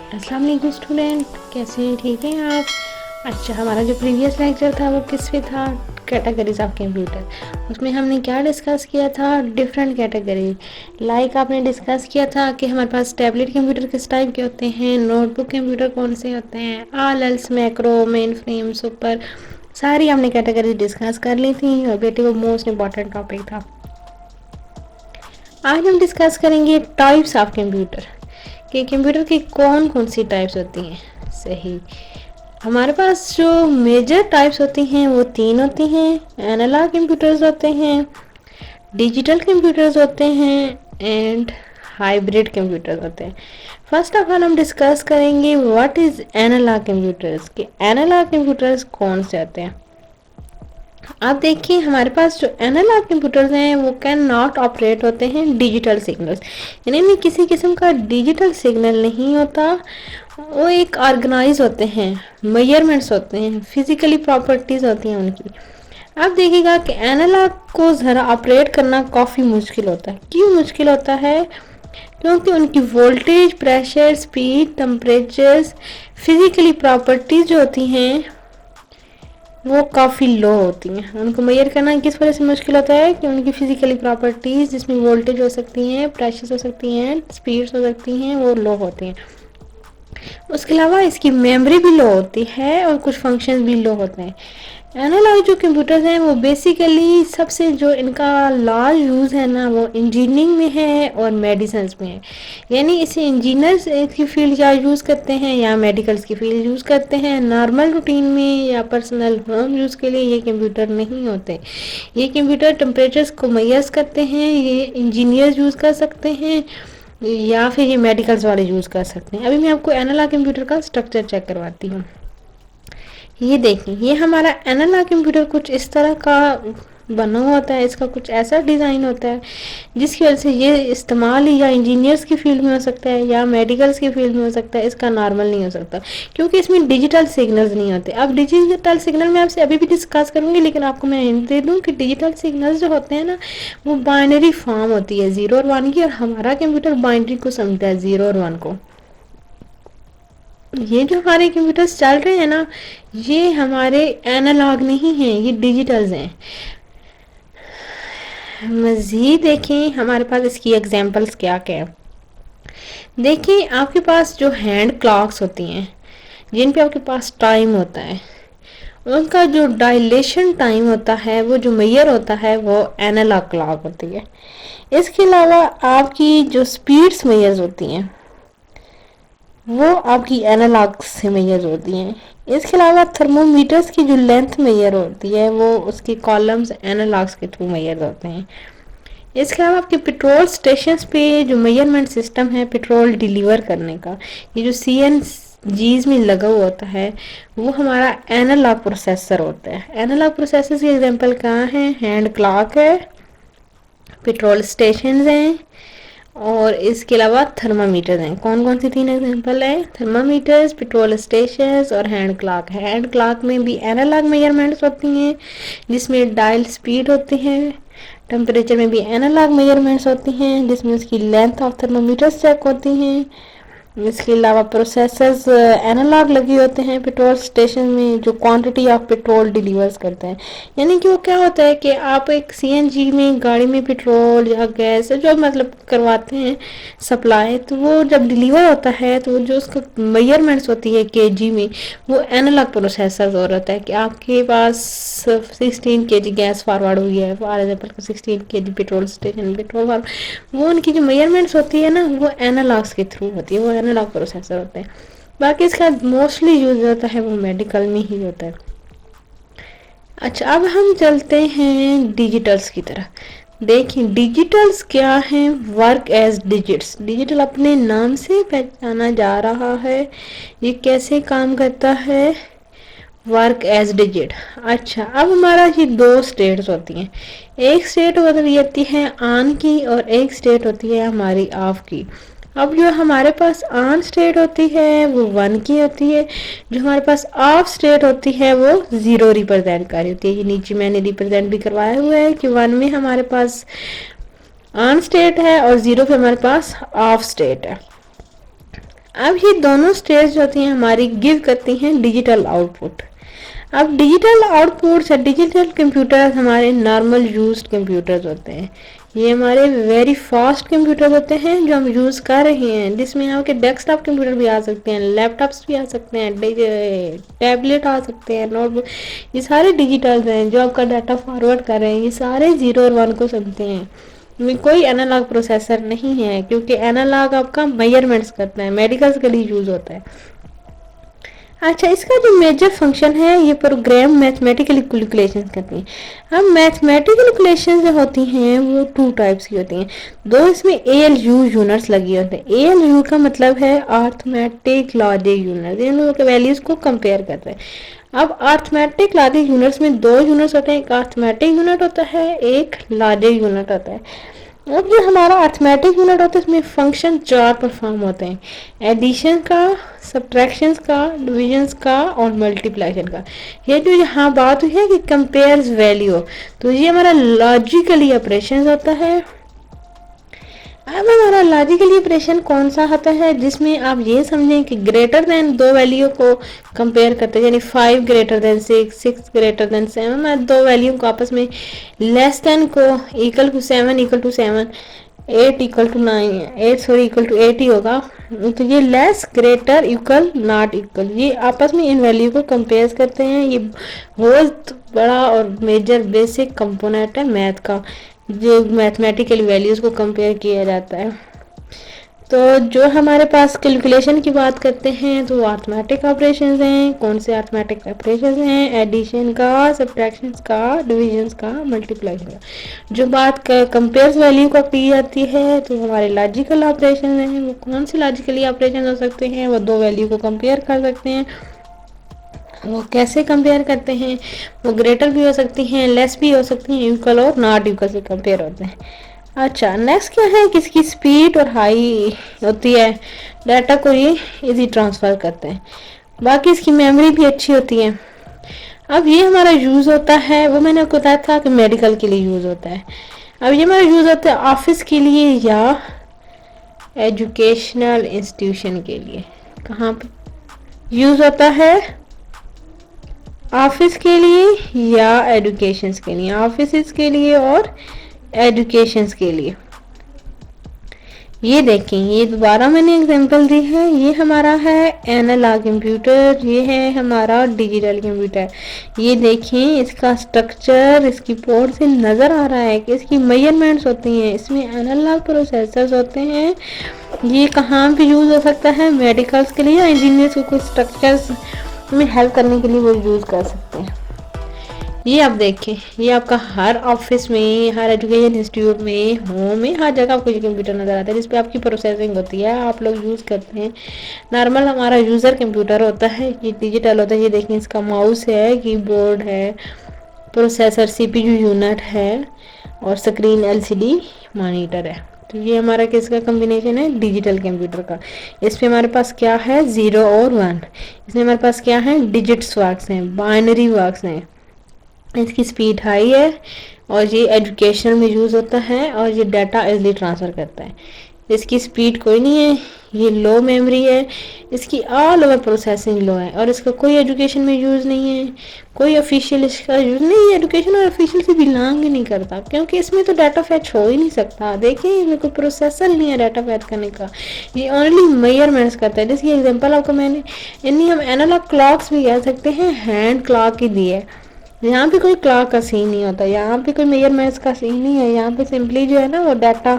अस्सलाम वालेकुम स्टूडेंट, कैसे हैं? ठीक हैं आप? अच्छा, हमारा जो प्रीवियस लेक्चर था वो किस पे था? Categories of computer. उसमें हमने क्या डिस्कस किया था? Different category. लाइक आपने डिस्कस किया था कि हमारे पास टैबलेट कंप्यूटर किस टाइप के होते हैं, नोटबुक कंप्यूटर कौन से होते हैं, all else, macro, main frame, super, सारी हमने कैटेगरी डिस्कस कर ली थी और बेटे वो मोस्ट इम्पॉर्टेंट टॉपिक था। आज हम डिस्कस करेंगे टाइप्स ऑफ कंप्यूटर कि कंप्यूटर की कौन कौन सी टाइप्स होती हैं। सही, हमारे पास जो मेजर टाइप्स होती हैं वो 3 होती हैं। एनालॉग कंप्यूटर्स होते हैं, डिजिटल कंप्यूटर्स होते हैं एंड हाइब्रिड कंप्यूटर्स होते हैं। फर्स्ट ऑफ ऑल हम डिस्कस करेंगे व्हाट इज एनालॉग कंप्यूटर्स, कि एनालॉग कंप्यूटर्स कौन से होते हैं। आप देखिए हमारे पास जो एनालॉग कंप्यूटर्स हैं वो कैन नॉट ऑपरेट होते हैं डिजिटल सिग्नल्स, यानी इनमें किसी किस्म का डिजिटल सिग्नल नहीं होता। वो एक ऑर्गेनाइज होते हैं, मेजरमेंट्स होते हैं, फिजिकली प्रॉपर्टीज होती हैं उनकी। आप देखिएगा कि एनालॉग को ज़रा ऑपरेट करना काफ़ी मुश्किल होता है। क्यों मुश्किल होता है? क्योंकि उनकी voltage, pressure, speed, temperatures, physically properties जो होती हैं वो काफ़ी लो होती हैं। उनको मेजर करना किस वजह से मुश्किल होता है कि उनकी फिजिकली प्रॉपर्टीज़, जिसमें वोल्टेज हो सकती हैं, प्रेशर हो सकती हैं, स्पीड्स हो सकती हैं, वो लो होती हैं। उसके अलावा इसकी मेमोरी भी लो होती है और कुछ फंक्शंस भी लो होते हैं। एनालॉग जो कंप्यूटर्स हैं वो बेसिकली सबसे जो इनका लार्ज यूज़ है ना वो इंजीनियरिंग में है और मेडिसिन में है। यानी इसे इंजीनियर्स की फील्ड या यूज़ करते हैं या मेडिकल्स की फील्ड यूज़ करते हैं। नॉर्मल रूटीन में या पर्सनल होम यूज़ के लिए ये कंप्यूटर नहीं होते। ये कंप्यूटर टेम्परेचर्स को मैस करते हैं, ये इंजीनियर्स यूज़ कर सकते हैं या फिर ये मेडिकल्स वाले यूज़ कर सकते हैं। अभी मैं आपको एनालॉग कंप्यूटर का स्ट्रक्चर चेक करवाती हूँ। ये देखिए, ये हमारा एनालॉग कंप्यूटर कुछ इस तरह का बना होता है। इसका कुछ ऐसा डिज़ाइन होता है जिसकी वजह से ये इस्तेमाल या इंजीनियर्स की फील्ड में हो सकता है या मेडिकल्स की फील्ड में हो सकता है। इसका नॉर्मल नहीं हो सकता क्योंकि इसमें डिजिटल सिग्नल्स नहीं होते। अब डिजिटल सिग्नल मैं आपसे अभी भी डिस्कस करूंगी, लेकिन आपको मैं हिंट दे दूं कि डिजिटल सिग्नल्स जो होते हैं ना वो बाइनरी फॉर्म होती है 0 और 1 की, और हमारा कंप्यूटर बाइनरी को समझता है 0 और 1 को। ये जो हमारे कंप्यूटर्स चल रहे हैं ना ये हमारे एनालॉग नहीं हैं, ये डिजिटल्स हैं। मज़ीद देखें हमारे पास इसकी एग्जांपल्स क्या क्या है। देखिए आपके पास जो हैंड क्लॉक्स होती हैं जिन पे आपके पास टाइम होता है, उनका जो डायलेशन टाइम होता है, वो जो मेजर होता है वो एनालॉग क्लॉक होती है। इसके अलावा आपकी जो स्पीड्स मेजर होती हैं वो आपकी एनालॉग से मेजर होती हैं। इसके अलावा थर्मोमीटर्स की जो लेंथ मेजर होती है वो उसके कॉलम्स एनालॉग्स के थ्रू मेजर होते हैं। इसके अलावा आपके पेट्रोल स्टेशन पे जो मेजरमेंट सिस्टम है पेट्रोल डिलीवर करने का, ये जो CNGs में लगा हुआ होता है वो हमारा एनालॉग प्रोसेसर होता है। एनालॉग प्रोसेसर की एग्जांपल कहाँ है? हैंड क्लॉक है, पेट्रोल स्टेशन हैं और इसके अलावा थर्मामीटर हैं। कौन कौन सी 3 एग्जांपल है? थर्मामीटर्स, पेट्रोल स्टेशंस और हैंड क्लॉक है। हैंड क्लॉक में भी एनालॉग मेजरमेंट्स होती हैं जिसमें डायल स्पीड होती है। टेम्परेचर में भी एनालॉग मेजरमेंट्स होती हैं जिसमें उसकी लेंथ ऑफ थर्मामीटर्स चेक होती हैं। इसके अलावा प्रोसेसर्स एनालॉग लगे होते हैं पेट्रोल स्टेशन में जो क्वांटिटी ऑफ पेट्रोल डिलीवर्स करते हैं। यानी कि वो क्या होता है कि आप एक CNG में गाड़ी में पेट्रोल या गैस जो मतलब करवाते हैं सप्लाई, तो वो जब डिलीवर होता है तो जो उसका मेजरमेंट्स होती है kg में, वो एनालॉग प्रोसेसर हो रहता है कि आपके पास 16 kg गैस फॉरवर्ड हुई है, for example 16 kg petrol station petrol, वो उनकी जो मेजरमेंट्स होती है ना वो एनालॉग्स के थ्रू होती है, वो एनालॉग प्रोसेसर होते हैं। बाकी इसका मोस्टली यूज होता है वो मेडिकल में ही होता है। अच्छा, अब हम चलते हैं डिजिटल्स की तरफ। देखिए डिजिटल्स क्या हैं? Work as digits. डिजिटल अपने नाम से पहचाना जा रहा है। ये कैसे काम करता है? Work as digit. अच्छा, अब हमारा ये 2 स्टेट्स होती हैं। एक स्टेट होती है ऑन की और एक स्टेट होती है हमारी ऑफ की। अब जो हमारे पास ऑन स्टेट होती है वो 1 की होती है, जो हमारे पास ऑफ स्टेट होती है वो 0 रिप्रेजेंट कर रही होती है। ये नीचे मैंने रिप्रेजेंट भी करवाया हुआ है कि 1 में हमारे पास ऑन स्टेट है और 0 पे हमारे पास ऑफ स्टेट है। अब ये दोनों स्टेज जो होती हैं हमारी गिव करती हैं डिजिटल आउटपुट। अब डिजिटल आउटपुट या डिजिटल कंप्यूटर हमारे नॉर्मल यूज्ड कंप्यूटर्स होते हैं। ये हमारे वेरी फास्ट कंप्यूटर होते हैं जो हम यूज़ कर रहे हैं, जिसमें आपके डेस्कटॉप कंप्यूटर भी आ सकते हैं, लैपटॉप्स भी आ सकते हैं, टैबलेट आ सकते हैं, नोटबुक। ये सारे डिजिटल हैं जो आपका डाटा फॉरवर्ड कर रहे हैं। ये सारे 0 और 1 को समझते हैं। में कोई एनालॉग प्रोसेसर नहीं है, क्योंकि एनालॉग आपका मेजरमेंट्स करता है, मेडिकल्स के लिए यूज़ होता है। अच्छा, इसका जो मेजर फंक्शन है ये प्रोग्राम मैथमेटिकल कैलकुलेशन करती हैं। अब मैथमेटिकल कैलकुलेशन जो होती हैं वो 2 टाइप्स की होती हैं। 2 इसमें ALU यूनिट्स लगी होते हैं। ALU का मतलब है अर्थमेटिक लॉजिक यूनिट, इन लोगों के वैल्यूज को कंपेयर करते हैं। अब अर्थमेटिक लॉजिक यूनिट्स में 2 यूनिट्स होते हैं, एक अर्थमेटिक यूनिट होता है, एक लॉजिक यूनिट होता है। अब जो हमारा अर्थमेटिक यूनिट होता है इसमें फंक्शन 4 परफॉर्म होते हैं, एडिशन का, सब्ट्रैक्शन का, डिविजन का और मल्टीप्लिकेशन का। ये जो यहाँ बात हुई है कि कंपेयर्स वैल्यू, तो ये हमारा लॉजिकली ऑपरेशन होता है। अब हमारा लॉजिकली ऑपरेशन कौन सा होता है, जिसमें आप ये समझें कि ग्रेटर देन 2 वैल्यू को कंपेयर करते हैं, यानी 5 greater than 6, 6 greater than 7, 2 value को आपस में लेस देन को equal to 7 equal to 7, 8 equal to 9, 8 sorry equal to 8 ही होगा। तो ये less, greater, equal, not equal, ये आपस में इन वैल्यू को कंपेयर करते हैं। ये बहुत बड़ा और मेजर बेसिक कंपोनेंट है मैथ का, जो मैथमेटिकल वैल्यूज को कंपेयर किया जाता है। तो जो हमारे पास कैलकुलेशन की बात करते हैं तो अर्थमेटिक ऑपरेशंस हैं। कौन से अर्थमेटिक ऑपरेशंस हैं? एडिशन का, सब्ट्रैक्शन का, डिविजन का, मल्टीप्लिकेशन का। जो बात कंपेयर्स वैल्यू का की जाती है तो हमारे लॉजिकल ऑपरेशन हैं। वो कौन से लॉजिकली ऑपरेशन हो सकते हैं? वो 2 वैल्यू को कंपेयर कर सकते हैं। वो कैसे कंपेयर करते हैं? वो ग्रेटर भी हो सकती हैं, लेस भी हो सकती हैं, इक्वल और नॉट इक्वल से कंपेयर होते हैं। अच्छा, नेक्स्ट क्या है कि इसकी स्पीड और हाई होती है, डाटा को ये इजी ट्रांसफ़र करते हैं। बाकी इसकी मेमोरी भी अच्छी होती है। अब ये हमारा यूज़ होता है, वो मैंने आपको बताया था कि मेडिकल के लिए यूज़ होता है। अब ये हमारा यूज़ होता है ऑफिस के लिए या एजुकेशनल इंस्टीट्यूशन के लिए। कहाँ पे यूज़ होता है? ऑफिस के लिए या एजुकेशन के लिए, ऑफिस के लिए और एजुकेशन के लिए। ये देखें, ये दोबारा मैंने एग्जांपल दी है। ये हमारा है एनालॉग कंप्यूटर, ये है हमारा डिजिटल कंप्यूटर। ये देखें, इसका स्ट्रक्चर इसकी पोर्ट से नज़र आ रहा है कि इसकी मेजरमेंट्स होती हैं, इसमें एनालॉग प्रोसेसर्स होते हैं। ये कहाँ पे यूज़ हो सकता है? मेडिकल्स के लिए या इंजीनियर्स को कुछ स्ट्रक्चर्स में हेल्प करने के लिए वो यूज़ कर सकते हैं। ये आप देखें, ये आपका हर ऑफिस में, हर एजुकेशन इंस्टीट्यूट में, होम में, हर जगह आपको ये कंप्यूटर नज़र आता है जिस पे आपकी प्रोसेसिंग होती है, आप लोग यूज़ करते हैं। नॉर्मल हमारा यूज़र कंप्यूटर होता है, ये डिजिटल होता है। ये देखें, इसका माउस है, कीबोर्ड है, प्रोसेसर CPU यूनिट है और स्क्रीन LCD मॉनिटर है। तो ये हमारा किसका कॉम्बिनेशन है? डिजिटल कंप्यूटर का। इसमें हमारे पास क्या है? 0 और 1। इसमें हमारे पास क्या है? डिजिट्स वर्क्स हैं, बाइनरी वर्क्स हैं। इसकी स्पीड हाई है और ये एजुकेशन में यूज़ होता है और ये डाटा इजली ट्रांसफ़र करता है। इसकी स्पीड कोई नहीं है, ये लो मेमोरी है, इसकी ऑल ओवर प्रोसेसिंग लो है और इसका कोई एजुकेशन में यूज़ नहीं है, कोई ऑफिशियल इसका यूज़ नहीं है, एजुकेशन और ऑफिशियल से बिलोंग ही नहीं करता, क्योंकि इसमें तो डाटा फैच हो ही नहीं सकता। देखिए, इसमें कोई प्रोसेसर नहीं है डाटा फैच करने का, ये ओनली मेजरमेंट्स करता है। जिसकी एग्जांपल आपको मैंने, यानी हम एनालॉग क्लॉक्स भी कह सकते हैं, हैंड क्लॉक ही दी है। यहाँ पे कोई क्लॉक का सीन नहीं होता, यहाँ पे कोई मेजरमेंट्स का सीन नहीं है। यहाँ पे सिंपली जो है ना वो डाटा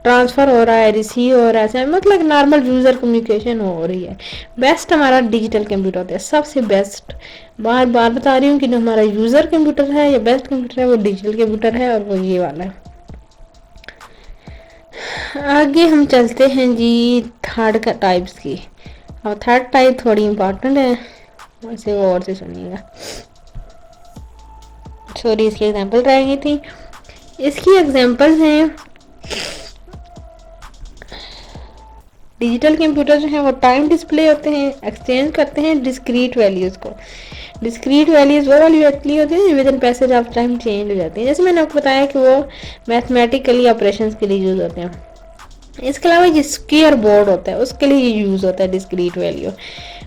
ट्रांसफ़र हो रहा है, रिसीव हो रहा है, मतलब नॉर्मल यूज़र कम्युनिकेशन हो रही है। बेस्ट हमारा डिजिटल कंप्यूटर होता है, सबसे बेस्ट। बार बार बता रही हूँ कि जो हमारा यूज़र कंप्यूटर है या बेस्ट कंप्यूटर है वो डिजिटल कंप्यूटर है और वो ये वाला है। आगे हम चलते हैं जी थर्ड टाइप्स की। और थर्ड टाइप थोड़ी इम्पोर्टेंट है, वैसे वो और से सुनिएगा। सॉरी, इसकी एग्जांपल रह गई थी। इसकी एग्जांपल्स हैं, डिजिटल कंप्यूटर जो है वो टाइम डिस्प्ले होते हैं, एक्सचेंज करते हैं डिस्क्रीट वैल्यूज़ को। डिस्क्रीट वैल्यूज़ वो वैल्यू एक्चुअली होती है with in passage of time change हो जाती है। जैसे मैंने आपको बताया कि वो मैथमेटिकली ऑपरेशंस के लिए यूज़ होते हैं। इसके अलावा ये स्क्वायर बोर्ड होता है, उसके लिए ये यूज होता है डिस्क्रीट वैल्यू।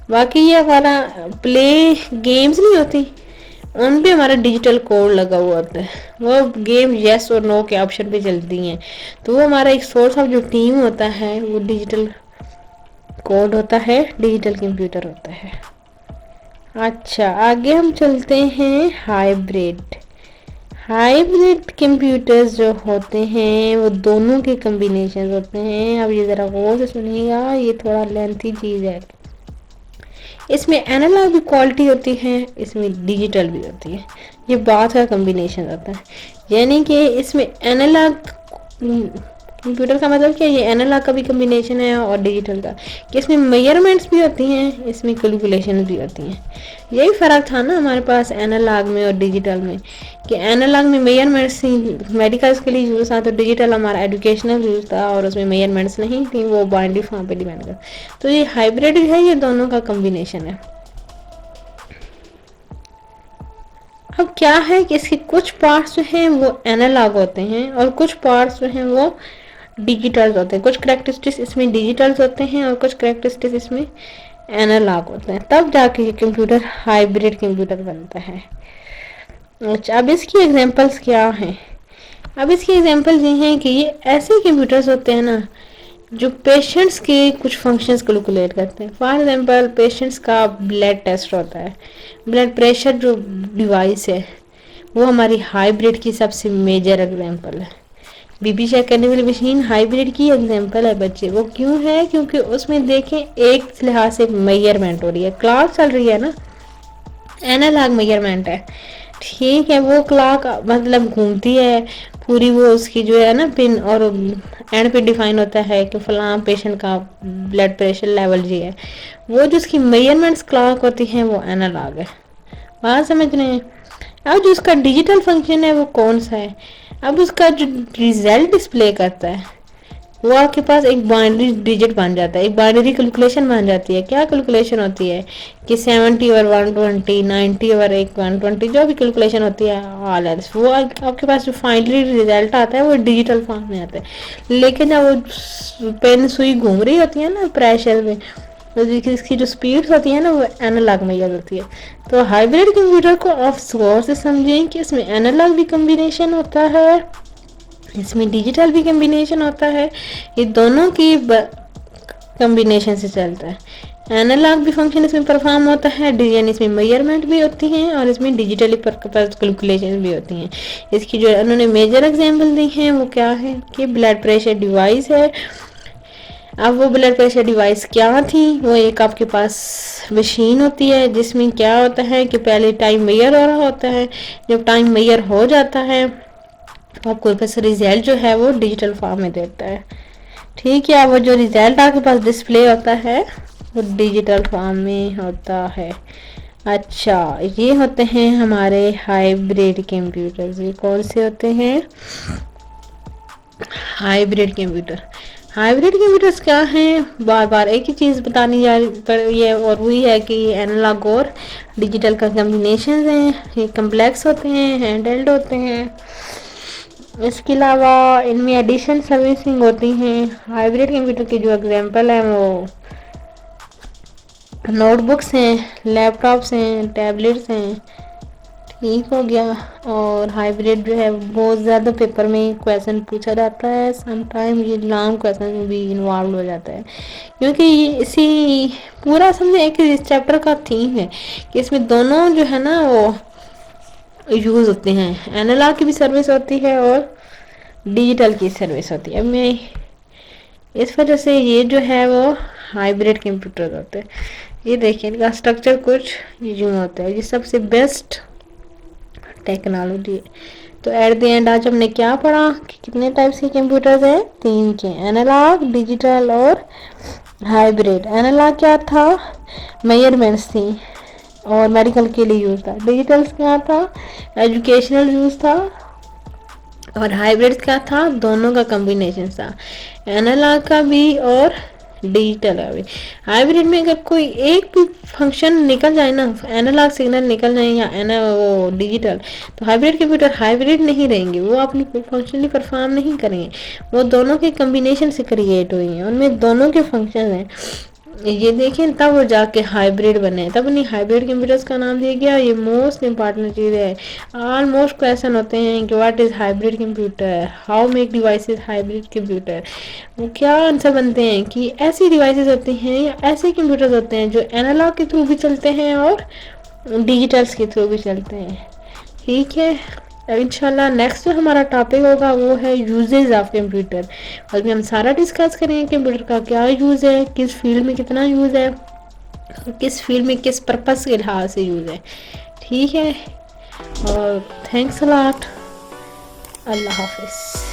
बाकी ये हमारा प्ले गेम्स नहीं होती, उन पे हमारा डिजिटल कोड लगा हुआ होता है। वो गेम यस और नो के ऑप्शन पे चलती हैं, तो वो हमारा एक सोर्स ऑफ जो टीम होता है वो डिजिटल कोड होता है, डिजिटल कंप्यूटर होता है। अच्छा, आगे हम चलते हैं हाइब्रिड। हाइब्रिड कंप्यूटर्स जो होते हैं वो दोनों के कॉम्बिनेशन होते हैं। अब ये ज़रा गौर से सुनिएगा, ये थोड़ा लेंथी चीज़ है। इसमें एनालॉग भी क्वालिटी होती है, इसमें डिजिटल भी होती है। ये बात का कॉम्बिनेशन होता है, यानी कि इसमें एनालॉग कंप्यूटर का मतलब क्या है, ये एनालॉग का भी कॉम्बिनेशन है और डिजिटल का, कि इसमें मेजरमेंट्स भी होती हैं, इसमें कैलकुलेशन भी होती हैं। यही फ़र्क था ना हमारे पास एनालॉग में और डिजिटल में, कि एनालॉग में मेजरमेंट्स मेडिकल्स के लिए यूज़ था, तो डिजिटल हमारा एजुकेशनल यूज़ था और उसमें मेजरमेंट्स नहीं थी, वो बाइनरी फॉर्म पे डिपेंड कर। तो ये हाइब्रिड है, ये दोनों का कॉम्बिनेशन है। अब क्या है कि इसके कुछ पार्ट्स जो हैं वो एनालॉग होते हैं और कुछ पार्ट्स जो हैं वो डिजिटल होते हैं। कुछ करेक्टरिस्टिक्स इसमें डिजिटल होते हैं और कुछ करेक्टरिस्टिक्स इसमें एनालॉग होते हैं, तब जाके ये कंप्यूटर हाइब्रिड कंप्यूटर बनता है। अच्छा, अब इसकी एग्जांपल्स क्या हैं? अब इसकी एग्जांपल्स ये हैं कि ये ऐसे कंप्यूटर्स होते हैं ना जो पेशेंट्स के कुछ फंक्शंस कैलकुलेट करते हैं। फॉर एग्जांपल पेशेंट्स का ब्लड टेस्ट होता है, ब्लड प्रेशर जो डिवाइस है वो हमारी हाइब्रिड की सबसे मेजर एग्जांपल है। बीपी चेक करने वाली मशीन हाइब्रिड की एग्जांपल है बच्चे। वो क्यों है? क्योंकि उसमें देखें एक लिहाज से मेजरमेंट हो रही है, क्लॉक चल रही है ना, एनालॉग मेजरमेंट है, ठीक है। वो क्लॉक मतलब घूमती है पूरी, वो उसकी जो है ना पिन और एंड पे डिफाइन होता है कि फलां पेशेंट का ब्लड प्रेशर लेवल जी है। वो जो उसकी मेजरमेंट्स क्लॉक होती हैं वो एनालॉग है। बात समझ रहे हैं? अब जो उसका डिजिटल फंक्शन है वो कौन सा है? अब उसका जो रिजल्ट डिस्प्ले करता है वो आपके पास एक बाइनरी डिजिट बन जाता है, एक बाइनरी कैलकुलेशन बन जाती है। क्या कैलकुलेशन होती है कि 70 और 120, 90 और 120, जो भी कैलकुलेशन होती है ऑल एल्स, वो आपके पास जो फाइनली रिजल्ट आता है वो डिजिटल फॉर्म में आता है। लेकिन जब वो पेन सुई घूम रही होती है ना प्रेशर में, तो इसकी जो स्पीड होती है ना वो एनालॉग मेजर होती है। तो हाइब्रिड कंप्यूटर को आप गौर से समझें कि इसमें एनालॉग भी कॉम्बिनेशन होता है, इसमें डिजिटल भी कॉम्बिनेशन होता है। ये दोनों की कॉम्बिनेशन से चलता है। एनालॉग भी फंक्शन इसमें परफॉर्म होता है, डिजाइन इसमें मेजरमेंट भी होती हैं और इसमें डिजिटली कैलकुलेशन भी होती हैं। इसकी जो उन्होंने मेजर एग्जांपल दी हैं वो क्या है कि ब्लड प्रेशर डिवाइस है। अब वो ब्लड प्रेशर डिवाइस क्या थी? वो एक आपके पास मशीन होती है जिसमें क्या होता है कि पहले टाइम मेजर हो रहा होता है, जब टाइम मेजर हो जाता है तो आपको बस रिजल्ट जो है वो डिजिटल फॉर्म में देता है, ठीक है। वो जो रिजल्ट आपके पास डिस्प्ले होता है वो डिजिटल फॉर्म में होता है। अच्छा, ये होते हैं हमारे हाइब्रिड कंप्यूटर्स। ये कौन से होते हैं? Hybrid computer. हाइब्रिड कंप्यूटर्स क्या हैं? बार बार एक ही चीज़ बतानी जा रही है और वही है कि एनालॉग और डिजिटल का कॉम्बिनेशन हैं, ये कम्प्लेक्स होते हैं, हैंडल्ड होते हैं। इसके अलावा इनमें एडिशन सर्विसिंग होती हैं। हाइब्रिड कंप्यूटर की जो एग्जांपल है वो नोटबुक्स हैं, लैपटॉप्स हैं, टैबलेट्स हैं, ठीक हो गया। और हाइब्रिड जो है बहुत ज़्यादा पेपर में क्वेश्चन पूछा जाता है, समटाइम ये लॉन्ग क्वेश्चन भी इन्वॉल्व हो जाता है, क्योंकि ये इसी पूरा समझे एक इस चैप्टर का थीम है कि इसमें दोनों जो है ना वो यूज़ होते हैं। एनालॉग की भी सर्विस होती है और डिजिटल की सर्विस होती है। अब मैं इस वजह से ये जो है वो हाइब्रिड कंप्यूटर होते हैं। ये देखिए इनका स्ट्रक्चर कुछ यूँ होता है, ये सबसे बेस्ट टेक्नोलॉजी है। तो एट द एंड आज हमने क्या पढ़ा कि कितने टाइप्स के कंप्यूटर्स हैं? 3 के, एनालॉग, डिजिटल और हाइब्रिड। एनालॉग क्या था? मेजरमेंट्स थी और मेडिकल के लिए यूज़ था। डिजिटल क्या था? एजुकेशनल यूज़ था। और हाइब्रिड क्या था? दोनों का कॉम्बिनेशन था, एनालॉग का भी और डिजिटल है अभी। हाइब्रिड में अगर कोई एक भी फंक्शन निकल जाए ना, एनालॉग सिग्नल निकल जाए या वो डिजिटल, तो हाइब्रिड कंप्यूटर हाइब्रिड नहीं रहेंगे, वो अपनी फंक्शनली परफॉर्म नहीं करेंगे। वो दोनों के कम्बिनेशन से क्रिएट हुई हैं, उनमें दोनों के फंक्शन हैं। ये देखें तब वो जाके हाइब्रिड बने, तब उन्हें हाइब्रिड कंप्यूटर्स का नाम दिया गया। ये मोस्ट इंपॉर्टेंट चीज़ है। ऑलमोस्ट क्वेश्चन होते हैं कि what is hybrid computer, how make devices hybrid computer. वो क्या आंसर बनते हैं कि ऐसी डिवाइसेस होती हैं या ऐसे कंप्यूटर्स होते हैं जो एनालॉग के थ्रू भी चलते हैं और डिजिटल्स के थ्रू भी चलते हैं। ठीक है, इंशाल्लाह नेक्स्ट जो हमारा टॉपिक होगा वो है यूजेज ऑफ कंप्यूटर। और भी हम सारा डिस्कस करेंगे कंप्यूटर का क्या यूज़ है, किस फील्ड में कितना यूज़ है, किस फील्ड में किस पर्पस के लिहाज से यूज़ है। ठीक है, और थैंक्स अ लॉट। अल्लाह हाफिज़।